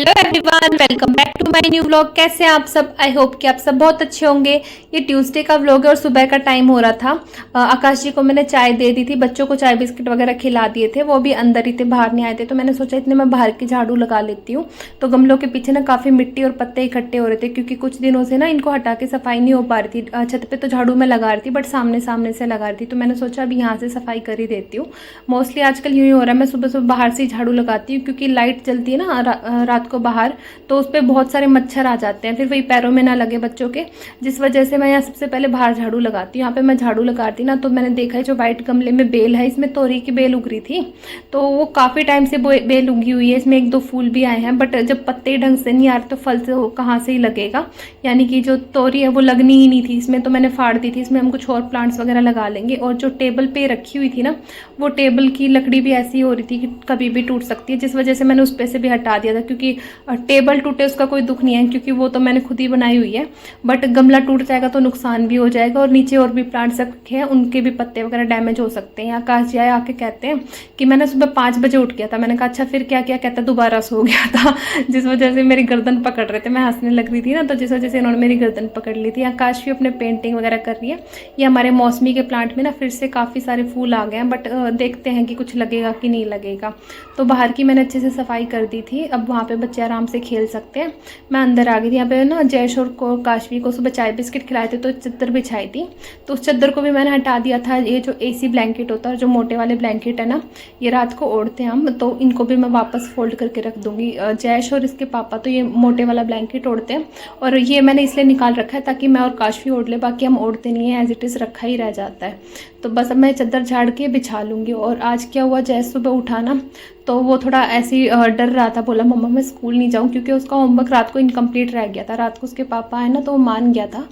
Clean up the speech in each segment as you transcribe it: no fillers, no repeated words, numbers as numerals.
Hello everyone, welcome back to my new vlog. कैसे हैं आप सब? आई होप कि आप सब बहुत अच्छे होंगे। ये ट्यूसडे का व्लॉग है और सुबह का टाइम हो रहा था। आकाश जी को मैंने चाय दे दी थी, बच्चों को चाय बिस्किट वगैरह खिला दिए थे, वो भी अंदर ही थे, बाहर नहीं आए थे। तो मैंने सोचा इतने मैं बाहर की झाड़ू लगा लेती हूँ। तो गमलों के पीछे ना काफ़ी मिट्टी और पत्ते इकट्ठे हो रहे थे, क्योंकि कुछ दिनों से ना इनको हटा के सफाई नहीं हो पा रही थी। छत पे तो झाड़ू मैं लगा रही थी, बट सामने सामने से लगा रही थी। तो मैंने सोचा अभी यहाँ से सफाई कर ही देती हूँ। मोस्टली आजकल यूँ ही हो रहा है, मैं सुबह सुबह बाहर से ही झाड़ू लगाती हूँ, क्योंकि लाइट जलती है ना रात को बाहर, तो उस पर बहुत सारे मच्छर आ जाते हैं, फिर वही पैरों में ना लगे बच्चों के, जिस वजह से मैं यहाँ सबसे पहले बाहर झाड़ू लगाती हूँ। यहाँ पे मैं झाड़ू लगाती ना, तो मैंने देखा है जो वाइट गमले में बेल है, इसमें तोरी की बेल उग रही थी, तो वो काफ़ी टाइम से बेल उगी हुई है। इसमें एक दो फूल भी आए हैं, बट जब पत्ते ढंग से नहीं आ रहे तो फल से कहाँ से ही लगेगा। यानी कि जो तोरी है वो लगनी ही नहीं थी इसमें, तो मैंने फाड़ दी थी। इसमें हम कुछ और प्लांट्स वगैरह लगा लेंगे। और जो टेबल पे रखी हुई थी ना, वो टेबल की लकड़ी भी ऐसी हो रही थी कि कभी भी टूट सकती है, जिस वजह से मैंने उस पे से भी हटा दिया था। क्योंकि टेबल टूटे उसका कोई दुख नहीं है, क्योंकि वो तो मैंने खुद ही बनाई हुई है, बट गमला टूट जाएगा तो नुकसान भी हो जाएगा। और नीचे और भी प्लांट्स रखे हैं, उनके भी पत्ते वगैरह डैमेज हो सकते हैं। आकाश जी आए आके कहते हैं कि मैंने सुबह 5 बजे उठ गया था। मैंने कहा अच्छा फिर क्या किया? कहता दोबारा सो गया था, जिस वजह से मेरी गर्दन पकड़ रहे थे। मैं हंसने लग रही थी ना, तो जिस वजह से इन्होंने मेरी गर्दन पकड़ ली थी। आकाश भी अपने पेंटिंग वगैरह कर रही है। ये हमारे मौसमी के प्लांट में ना फिर से काफ़ी सारे फूल आ गए हैं, बट देखते हैं कि कुछ लगेगा कि नहीं लगेगा। तो बाहर की मैंने अच्छे से सफाई कर दी थी, अब वहाँ पे बच्चे आराम से खेल सकते हैं। मैं अंदर आ गई थी। यहाँ पे ना जयश और को काशवी को सुबह चाय बिस्किट खिलाए थे, तो चादर बिछाई थी, तो उस चादर को भी मैंने हटा दिया था। ये जो एसी ब्लैंकेट होता है, जो मोटे वाले ब्लैंकेट है ना, ये रात को ओढ़ते हैं हम, तो इनको भी मैं वापस फोल्ड करके रख दूँगी। जयश और इसके पापा तो ये मोटे वाला ब्लैंकेट ओढ़ते हैं, और ये मैंने इसलिए निकाल रखा है ताकि मैं और काशवी ओढ़ ले, बाकी हम ओढ़ते नहीं है, एज इट इज़ रखा ही रह जाता है। तो बस अब मैं चादर झाड़ के बिछा लूँगी। और आज क्या हुआ, जयश सुबह उठा ना, तो वो थोड़ा ऐसे ही डर रहा था, बोला मम्मा मैं स्कूल नहीं जाऊँ, क्योंकि उसका होमवर्क रात को इनकम्प्लीट रह गया था। रात को उसके पापा आए ना, तो वो मान गया था,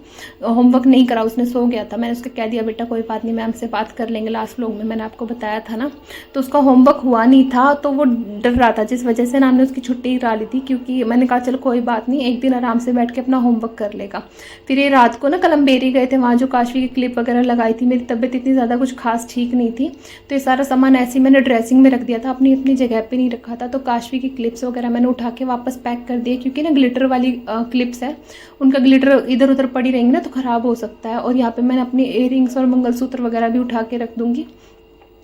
होमवर्क नहीं करा उसने, सो गया था। मैंने उसको कह दिया बेटा कोई बात नहीं, मैम से बात कर लेंगे, लास्ट व्लॉग में मैंने आपको बताया था ना। तो उसका होमवर्क हुआ नहीं था, तो वो डर रहा था, जिस वजह से ना हमने उसकी छुट्टी करा ली थी। क्योंकि मैंने कहा चलो कोई बात नहीं, एक दिन आराम से बैठ के अपना होमवर्क कर लेगा। फिर ये रात को ना कलम्बेरी गए थे, वहाँ जो काशवी की क्लिप वगैरह लगाई थी, मेरी तबीयत इतनी ज़्यादा कुछ खास ठीक नहीं थी, तो ये सारा सामान ऐसे ही मैंने ड्रेसिंग में रख दिया था, अपनी अपनी जगह पे नहीं रखा था। तो काशवी की क्लिप्स वगैरह मैंने उठा के वापस पैक कर दिए, क्योंकि ना ग्लिटर वाली क्लिप्स है, उनका ग्लिटर इधर उधर पड़ी रहेंगी ना तो ख़राब हो सकता है। और यहाँ पे मैंने अपनी इयररिंग्स और मंगलसूत्र वगैरह भी उठा के रख दूँगी।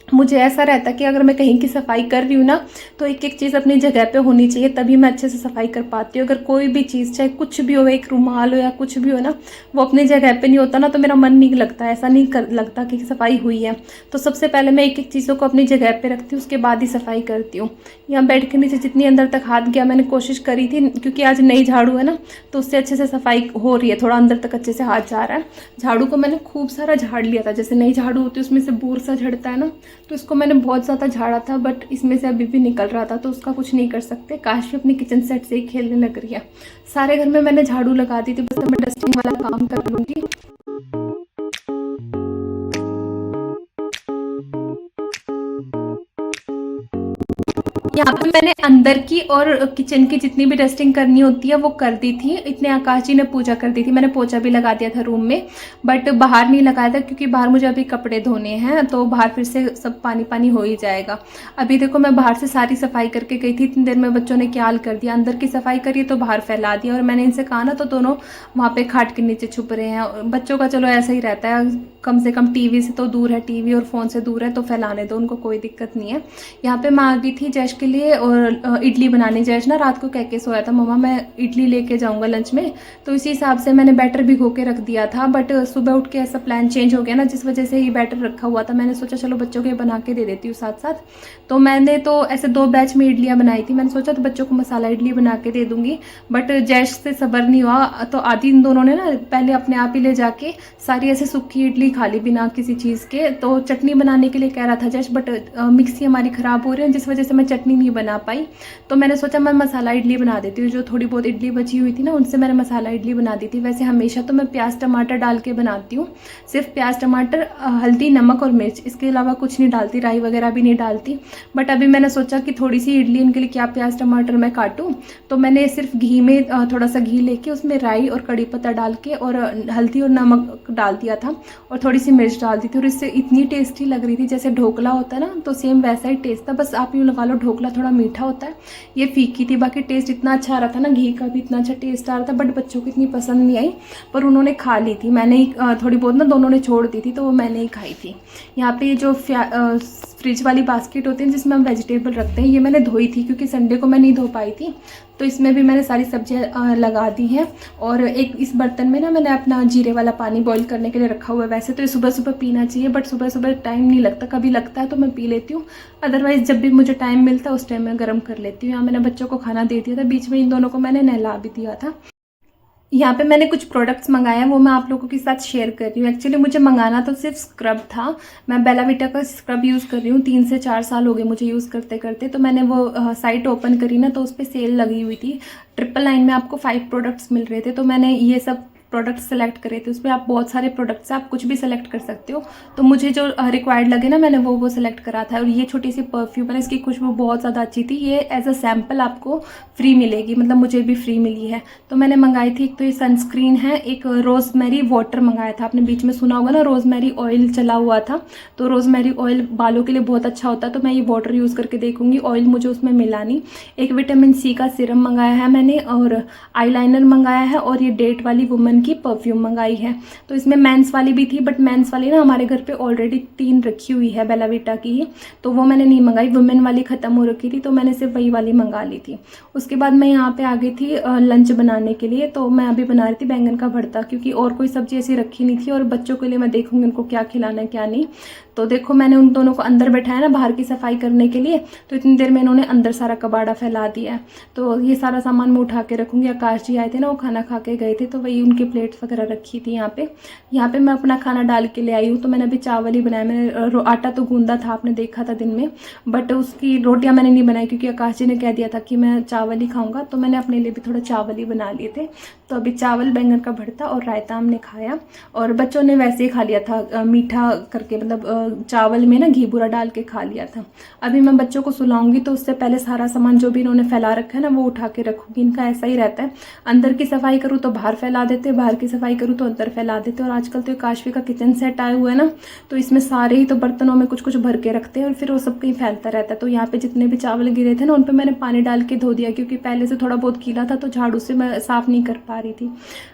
मुझे ऐसा रहता है कि अगर मैं कहीं की सफाई कर रही हूँ ना, तो एक एक चीज़ अपनी जगह पे होनी चाहिए, तभी मैं अच्छे से सफाई कर पाती हूँ। अगर कोई भी चीज़, चाहे कुछ भी हो, एक रुमाल हो या कुछ भी हो ना, वो अपनी जगह पे नहीं होता ना, तो मेरा मन नहीं लगता, ऐसा नहीं लगता कि सफाई हुई है। तो सबसे पहले मैं एक एक चीज़ों को अपनी जगह पर रखती हूँ, उसके बाद ही सफाई करती हूँ। यहाँ बेड के नीचे जितनी अंदर तक हाथ गया, मैंने कोशिश करी थी, क्योंकि आज नई झाड़ू है ना, तो उससे अच्छे से सफाई हो रही है, थोड़ा अंदर तक अच्छे से हाथ जा रहा है। झाड़ू को मैंने खूब सारा झाड़ लिया था, जैसे नई झाड़ू होती है उसमें से बूर सा झड़ता है ना, तो इसको मैंने बहुत ज़्यादा झाड़ा था, बट इसमें से अभी भी निकल रहा था, तो उसका कुछ नहीं कर सकते। काशवी अपनी किचन सेट से ही खेलने लग रही है। सारे घर में मैंने झाड़ू लगा दी थी, बस मैं डस्टिंग वाला काम कर लूँगी। यहाँ पे मैंने अंदर की और किचन की जितनी भी डस्टिंग करनी होती है वो कर दी थी। इतने आकाश जी ने पूजा कर दी थी, मैंने पोछा भी लगा दिया था रूम में, बट बाहर नहीं लगाया था, क्योंकि बाहर मुझे अभी कपड़े धोने हैं, तो बाहर फिर से सब पानी पानी हो ही जाएगा। अभी देखो मैं बाहर से सारी सफाई करके गई थी, इतनी देर में बच्चों ने क्या हाल कर दिया, अंदर की सफाई करी तो बाहर फैला दिया। और मैंने इनसे कहा ना, तो दोनों वहाँ पे खाट के नीचे छुप रहे हैं। बच्चों का चलो ऐसा ही रहता है, कम से कम टीवी से तो दूर है, टीवी और फ़ोन से दूर है, तो फैलाने दो, उनको कोई दिक्कत नहीं है। यहाँ पे मैं आ गई थी जयश के लिए और इडली बनाने। जयश ना रात को कह के सोया था मम्मा मैं इडली लेके जाऊंगा लंच में, तो इसी हिसाब से मैंने बैटर भिगो के रख दिया था, बट सुबह उठ के ऐसा प्लान चेंज हो गया ना, जिस वजह से ये बैटर रखा हुआ था। मैंने सोचा चलो बच्चों के बना के दे देती हूँ साथ साथ। तो मैंने तो ऐसे 2 बैच में इडलियाँ बनाई थी, मैंने सोचा तो बच्चों को मसाला इडली बना के दे दूँगी, बट जयश से सब्र नहीं हुआ, तो आधी इन दोनों ने ना पहले अपने आप ही ले जाके सारी ऐसे सूखी इडली खा ली बिना किसी चीज़ के। तो चटनी बनाने के लिए कह रहा था जयश, बट मिक्सी हमारी ख़राब हो रही है, जिस वजह से मैं चटनी नहीं बना पाई। तो मैंने सोचा मैं मसाला इडली बना देती हूँ, जो थोड़ी बहुत इडली बची हुई थी ना, उनसे मैंने मसाला इडली बना दी थी। वैसे हमेशा तो मैं प्याज टमाटर डाल के बनाती हूँ, सिर्फ प्याज टमाटर, हल्दी, नमक और मिर्च, इसके अलावा कुछ नहीं डालती, राई वगैरह भी नहीं डालती। बट अभी मैंने सोचा कि थोड़ी सी इडली इनके लिए क्या प्याज टमाटर मैं काटूँ, तो मैंने सिर्फ घी में थोड़ा सा घी लेके उसमें राई और कड़ी पत्ता डाल के और हल्दी और नमक डाल दिया था, और थोड़ी सी मिर्च डाल दी थी, और इससे इतनी टेस्टी लग रही थी, जैसे ढोकला होता है ना, तो सेम वैसा ही टेस्ट था। बस आप यूँ लगा लो ढोकला रसगुल्ला थोड़ा मीठा होता है, ये फीकी थी। बाकी टेस्ट इतना अच्छा आ रहा था ना, घी का भी इतना अच्छा टेस्ट आ रहा था, बट बच्चों को इतनी पसंद नहीं आई, पर उन्होंने खा ली थी। मैंने ही थोड़ी बहुत ना दोनों ने छोड़ दी थी, तो वो मैंने ही खाई थी। यहाँ पे ये जो फ्रिज वाली बास्केट होती है जिसमें हम वेजिटेबल रखते हैं, ये मैंने धोई थी क्योंकि संडे को मैं नहीं धो पाई थी, तो इसमें भी मैंने सारी सब्जियां लगा दी हैं। और एक इस बर्तन में ना मैंने अपना जीरे वाला पानी बॉईल करने के लिए रखा हुआ है। वैसे तो ये सुबह सुबह पीना चाहिए, बट सुबह सुबह टाइम नहीं लगता, कभी लगता है तो मैं पी लेती हूँ, अदरवाइज़ जब भी मुझे टाइम मिलता है उस टाइम मैं गर्म कर लेती हूँ। यहाँ मैंने बच्चों को खाना दे दिया था, बीच में इन दोनों को मैंने नहला भी दिया था। यहाँ पे मैंने कुछ प्रोडक्ट्स मंगाए हैं, वो मैं आप लोगों के साथ शेयर कर रही हूँ। एक्चुअली मुझे मंगाना तो सिर्फ स्क्रब था। मैं बेला विटा का स्क्रब यूज़ कर रही हूँ, 3 से 4 साल हो गए मुझे यूज़ करते करते। तो मैंने वो साइट ओपन करी ना, तो उस पर सेल लगी हुई थी, 999 में आपको 5 प्रोडक्ट्स मिल रहे थे। तो मैंने ये सब प्रोडक्ट सेलेक्ट करे थे। उसमें आप बहुत सारे प्रोडक्ट्स हैं, आप कुछ भी सेलेक्ट कर सकते हो। तो मुझे जो रिक्वायर्ड लगे ना, मैंने वो सेलेक्ट करा था। और ये छोटी सी परफ्यूम है, इसकी खुशबू बहुत ज़्यादा अच्छी थी। ये एज अ सैम्पल आपको फ्री मिलेगी, मतलब मुझे भी फ्री मिली है, तो मैंने मंगाई थी। एक तो ये सनस्क्रीन है, एक रोजमेरी वाटर मंगाया था। आपने बीच में सुना होगा ना, रोजमेरी ऑयल चला हुआ था, तो रोजमेरी ऑयल बालों के लिए बहुत अच्छा होता है, तो मैं ये वाटर यूज़ करके देखूंगी। ऑयल मुझे उसमें मिला नहीं। एक विटामिन सी का सीरम मंगाया है मैंने, और आईलाइनर मंगाया है, और ये डेट वाली वुमेन की परफ्यूम मंगाई है। तो इसमें मेंस वाली भी थी, बट मेंस वाली ना हमारे घर पे ऑलरेडी 3 रखी हुई है बेला विटा की ही, तो वो मैंने नहीं मंगाई। वुमेन वाली ख़त्म हो रखी थी, तो मैंने सिर्फ वही वाली मंगा ली थी। उसके बाद मैं यहाँ पे आ गई थी लंच बनाने के लिए। तो मैं अभी बना रही थी बैंगन का भरता, क्योंकि और कोई सब्जी ऐसी रखी नहीं थी, और बच्चों के लिए मैं देखूँगी उनको क्या खिलाना है क्या नहीं। तो देखो मैंने उन दोनों को अंदर बैठाया ना बाहर की सफाई करने के लिए, तो इतनी देर में इन्होंने अंदर सारा कबाड़ा फैला दिया है। तो ये सारा सामान मैं उठा के रखूँगी। आकाश जी आए थे ना, वो खाना खा के गए थे, तो वही उनकी प्लेट्स वगैरह रखी थी यहाँ पे मैं अपना खाना डाल के ले आई हूँ। तो मैंने अभी चावल ही बनाया। मैंने आटा तो गूंदा था, आपने देखा था दिन में, बट उसकी रोटियाँ मैंने नहीं बनाई, क्योंकि आकाश जी ने कह दिया था कि मैं चावल ही खाऊंगा, तो मैंने अपने लिए भी थोड़ा चावल ही बना लिए थे। तो अभी चावल, बैंगन का भरता और रायता हमने खाया, और बच्चों ने वैसे ही खा लिया था मीठा करके, मतलब चावल में ना घी बूरा डाल के खा लिया था। अभी मैं बच्चों को सुलाऊंगी, तो उससे पहले सारा सामान जो भी इन्होंने फैला रखा है ना, वो उठा के रखूंगी। इनका ऐसा ही रहता है, अंदर की सफाई करूँ तो बाहर फैला देते, बाहर की सफाई करूँ तो अंदर फैला देते। और आजकल तो काशवी का किचन सेट आया हुआ है ना, तो इसमें सारे ही तो बर्तनों में कुछ कुछ भर के रखते हैं, और फिर वो सब कहीं फैलता रहता है। तो यहाँ पे जितने भी चावल गिरे थे ना, उन पे मैंने पानी डाल के धो दिया, क्योंकि पहले से थोड़ा बहुत गीला था, तो झाड़ू से मैं साफ नहीं कर पा रही थी।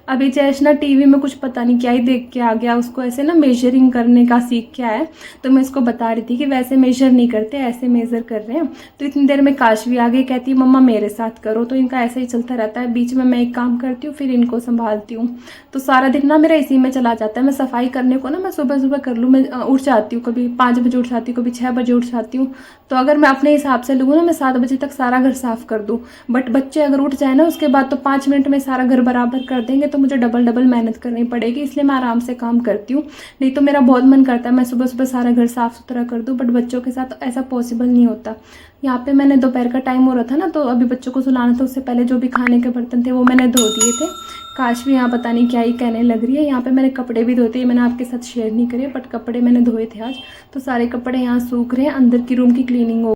अभी जैश ना टीवी में कुछ पता नहीं क्या ही देख के आ गया, उसको ऐसे ना मेजरिंग करने का सीख के आया, तो मैं इसको बता रही थी कि वैसे मेजर नहीं करते, ऐसे मेजर कर रहे हैं। तो इतनी देर में काशवी आ गई, कहती है मम्मा मेरे साथ करो। तो इनका ऐसा ही चलता रहता है, बीच में मैं एक काम करती हूँ, फिर इनको संभालती हूँ। तो सारा दिन ना मेरा इसी में चला जाता है। मैं सफाई करने को ना मैं सुबह सुबह कर लूँ, मैं उठ जाती हूँ, कभी 5 बजे उठ जाती हूँ, कभी 6 बजे उठ जाती हूँ। तो अगर मैं अपने हिसाब से लूँ ना, मैं 7 बजे तक सारा घर साफ कर दूँ। बट बच्चे अगर उठ जाए ना उसके बाद, तो 5 मिनट में सारा घर बराबर कर देंगे, तो मुझे डबल मेहनत करनी पड़ेगी, इसलिए मैं आराम से काम करती हूँ। नहीं तो मेरा बहुत मन करता है मैं सुबह सुबह सारा घर साफ सुथरा कर दूँ, बट बच्चों के साथ ऐसा पॉसिबल नहीं होता। यहाँ पे मैंने दोपहर का टाइम हो रहा था ना, तो अभी बच्चों को सुलाना था, उससे पहले जो भी खाने के बर्तन थे वो मैंने धो दिए थे। काश भी यहाँ पता नहीं क्या ही कहने लग रही है। यहाँ पे मैंने कपड़े भी धोते, मैंने आपके साथ शेयर नहीं करे, बट कपड़े मैंने धोए थे आज। तो सारे कपड़े यहाँ सूख रहे हैं, अंदर की रूम की क्लीनिंग हो